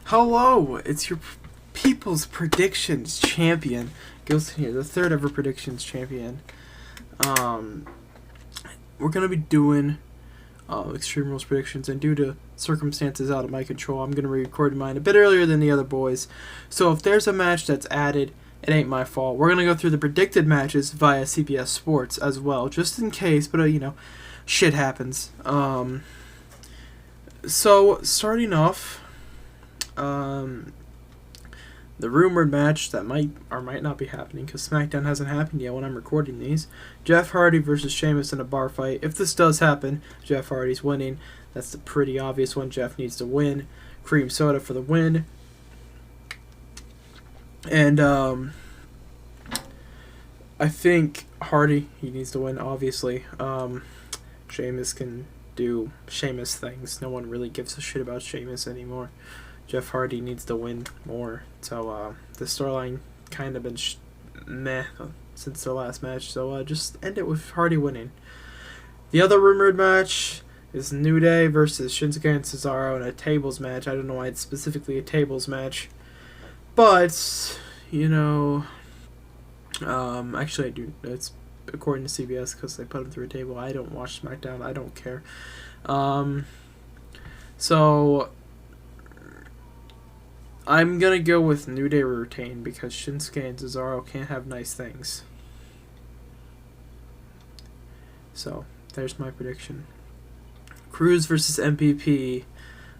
Hello, it's your People's Predictions Champion, Goten here, the third ever Predictions Champion. Um, we're gonna be doing Extreme Rules predictions, and due to circumstances out of my control, I'm gonna be recording mine a bit earlier than the other boys. So if there's a match that's added, it ain't my fault. We're gonna go through the predicted matches via CBS Sports as well, just in case. But shit happens. So starting off. The rumored match that might or might not be happening because SmackDown hasn't happened yet when I'm recording these. Jeff Hardy versus Sheamus in a bar fight. If this does happen, Jeff Hardy's winning. That's the pretty obvious one. Jeff needs to win. Cream soda for the win. And I think Hardy, he needs to win, obviously. Sheamus can do Sheamus things. No one really gives a shit about Sheamus anymore. Jeff Hardy needs to win more. So the storyline kind of been meh since the last match. So just end it with Hardy winning. The other rumored match is New Day versus Shinsuke and Cesaro in a tables match. I don't know why it's specifically a tables match. But, actually I do. It's according to CBS because they put them through a table. I don't watch SmackDown. I don't care. So I'm going to go with New Day retain because Shinsuke and Cesaro can't have nice things. So, there's my prediction. Cruz versus MVP.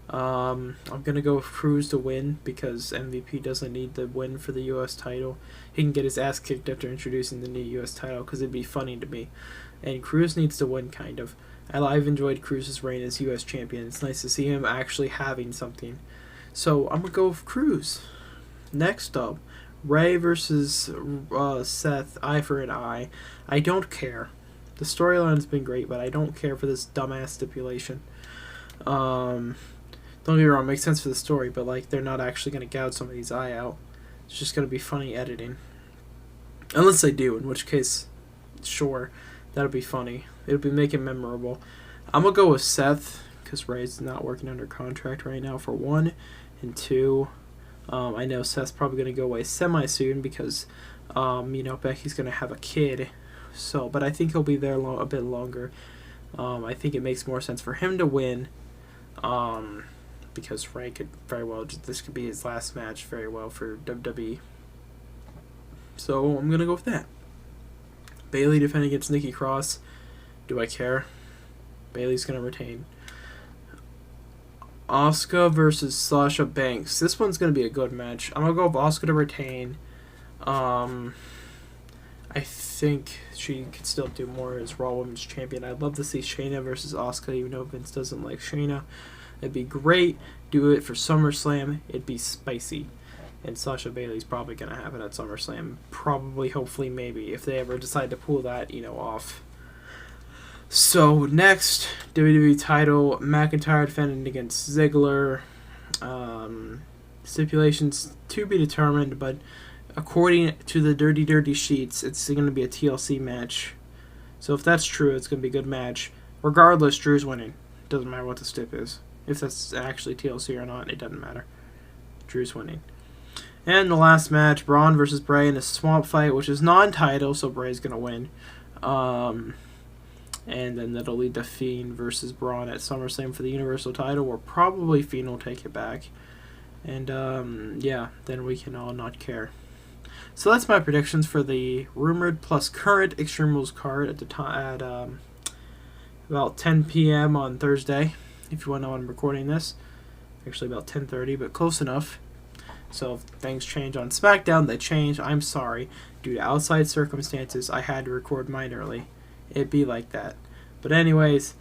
I'm going to go with Cruz to win because MVP doesn't need the win for the U.S. title. He can get his ass kicked after introducing the new U.S. title because it'd be funny to me. And Cruz needs to win, kind of. I've enjoyed Cruz's reign as U.S. champion. It's nice to see him actually having something. So I'm going to go with Cruz. Next up, Ray versus Seth, eye for an eye. I don't care. The storyline's been great, but I don't care for this dumbass stipulation. Don't get me wrong, it makes sense for the story, but they're not actually going to gouge somebody's eye out. It's just going to be funny editing. Unless they do, in which case, sure, that'll be funny. It'll be make it memorable. I'm going to go with Seth, because Ray's not working under contract right now, for one. And two, I know Seth's probably going to go away semi-soon because, Becky's going to have a kid. So, but I think he'll be there a bit longer. I think it makes more sense for him to win because Ray could very well, this could be his last match very well for WWE. So, I'm going to go with that. Bayley defending against Nikki Cross. Do I care? Bayley's going to retain. Asuka versus Sasha Banks. This one's going to be a good match. I'm going to go with Asuka to retain. I think she could still do more as Raw Women's Champion. I'd love to see Shayna versus Asuka, even though Vince doesn't like Shayna. It'd be great. Do it for SummerSlam. It'd be spicy. And Sasha Bayley's probably going to have it at SummerSlam. Probably, hopefully, maybe, if they ever decide to pull that, off. So, next, WWE title, McIntyre defending against Ziggler. Stipulations to be determined, but according to the Dirty Sheets, it's going to be a TLC match. So if that's true, it's going to be a good match. Regardless, Drew's winning. Doesn't matter what the stip is. If that's actually TLC or not, it doesn't matter. Drew's winning. And the last match, Braun versus Bray in a swamp fight, which is non-title, so Bray's going to win. And then that'll lead to Fiend versus Braun at SummerSlam for the Universal title, or probably Fiend will take it back. And, then we can all not care. So that's my predictions for the rumored plus current Extreme Rules card at about 10 p.m. on Thursday, if you want to know when I'm recording this. Actually about 10:30, but close enough. So if things change on SmackDown, they change. I'm sorry. Due to outside circumstances, I had to record mine early. It'd be like that. But anyways,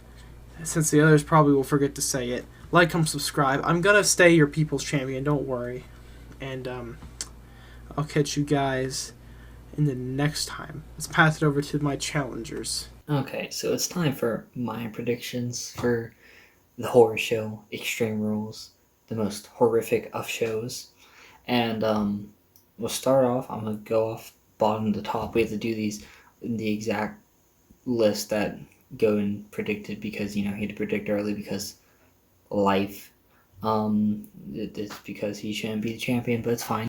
since the others probably will forget to say it, like, comment, subscribe. I'm going to stay your people's champion, don't worry. And I'll catch you guys in the next time. Let's pass it over to my challengers. Okay, so it's time for my predictions for the horror show Extreme Rules, the most horrific of shows. And we'll start off. I'm going to go off bottom to top. We have to do these in the exact list that Goten predicted because, he had to predict early because life. It's because he shouldn't be the champion, but it's fine.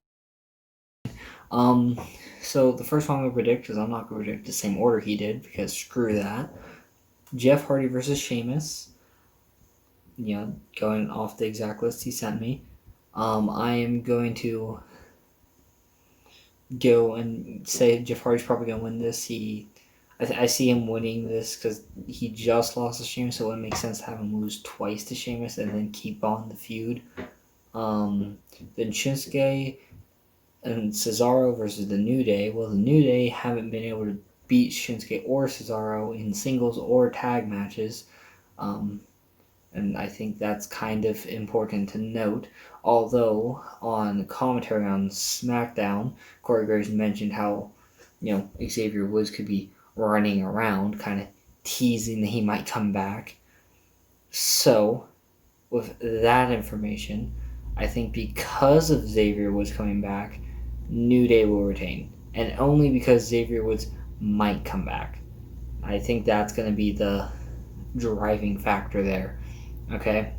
So the first one I'm gonna predict is I'm not gonna predict the same order he did because screw that. Jeff Hardy versus Sheamus. Going off the exact list he sent me. I am going to go and say Jeff Hardy's probably gonna win this. I see him winning this because he just lost to Sheamus, so it wouldn't make sense to have him lose twice to Sheamus and then keep on the feud. Then Shinsuke and Cesaro versus the New Day. Well, the New Day haven't been able to beat Shinsuke or Cesaro in singles or tag matches. And I think that's kind of important to note. Although on commentary on SmackDown, Corey Graves mentioned how Xavier Woods could be running around, kind of teasing that he might come back. So, with that information, I think because of Xavier Woods coming back, New Day will retain. And only because Xavier Woods might come back. I think that's going to be the driving factor there. Okay?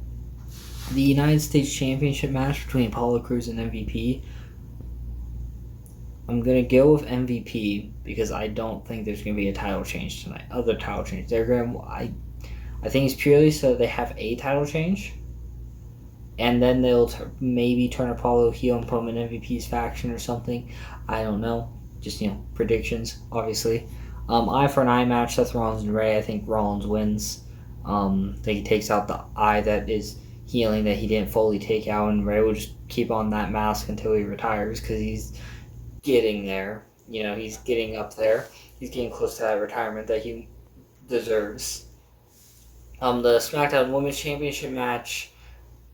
The United States Championship match between Apollo Crews and MVP. I'm going to go with MVP because I don't think there's going to be a title change tonight. Other title change. I think it's purely so they have a title change. And then they'll maybe turn Apollo heel and put him in MVP's faction or something. I don't know. Just, predictions, obviously. Eye for an eye match, Seth Rollins and Ray. I think Rollins wins. I think he takes out the eye that is healing that he didn't fully take out, and Ray will just keep on that mask until he retires because he's getting there. He's getting up there. He's getting close to that retirement that he deserves. The SmackDown Women's Championship match.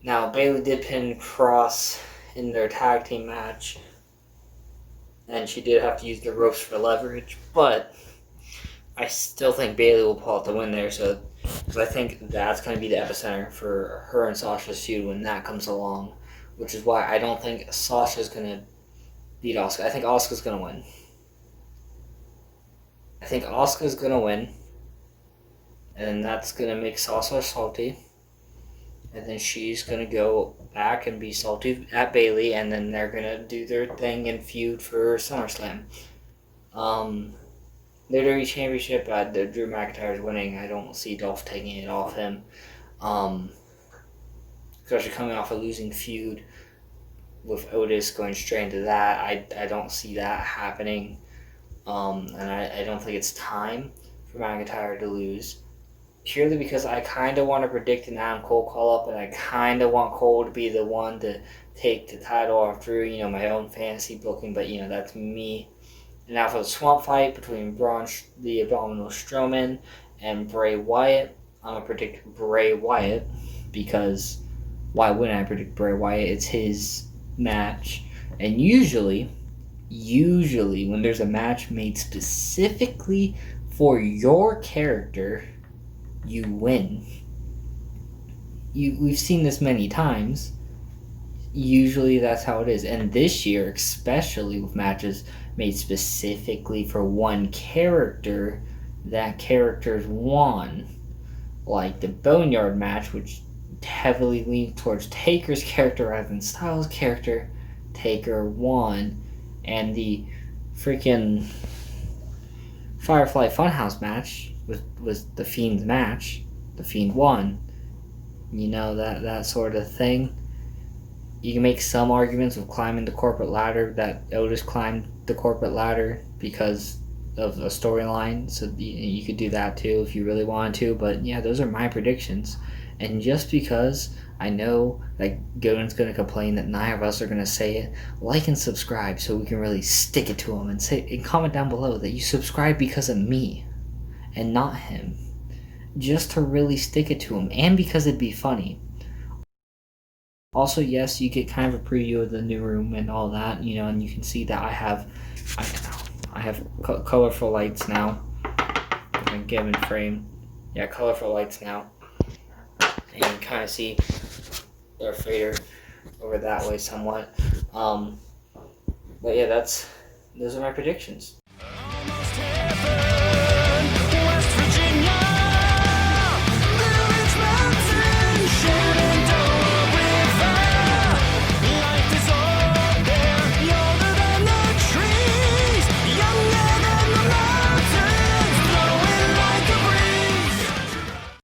Now, Bayley did pin Cross in their tag team match, and she did have to use the ropes for leverage, but I still think Bayley will pull out the win there, so I think that's going to be the epicenter for her and Sasha's feud when that comes along, which is why I don't think Sasha's going to beat Asuka. I think Asuka's going to win. And that's going to make Sasha salty. And then she's going to go back and be salty at Bayley, and then they're going to do their thing and feud for SummerSlam. Their WWE Championship, Drew McIntyre's winning. I don't see Dolph taking it off him. Especially coming off a losing feud with Otis going straight into that. I don't see that happening. And I don't think it's time for McIntyre to lose. Purely because I kind of want to predict an Adam Cole call-up, and I kind of want Cole to be the one to take the title off Drew, my own fantasy booking, but, that's me. And now for the swamp fight between Braun, the Abominable Strowman, and Bray Wyatt, I'm going to predict Bray Wyatt, because why wouldn't I predict Bray Wyatt? It's his match. And usually, when there's a match made specifically for your character, you win. We've seen this many times. Usually that's how it is. And this year, especially with matches made specifically for one character, that character's won. Like the Boneyard match, which heavily leaned towards Taker's character rather than Styles' character. Taker won. And the freaking Firefly Funhouse match was the Fiend's match. The Fiend won. That sort of thing. You can make some arguments of climbing the corporate ladder, that Otis climbed the corporate ladder because of a storyline, so you could do that too if you really wanted to, but yeah, those are my predictions. And just because I know that Goten's going to complain that nine of us are going to say it, like and subscribe so we can really stick it to him, and comment down below that you subscribe because of me and not him, just to really stick it to him, and because it'd be funny. Also, yes, you get kind of a preview of the new room and all that, and you can see that I have colorful lights now. I'm going to get them in frame. Yeah, colorful lights now. And you can kind of see Darth Vader over that way somewhat. But yeah, those are my predictions.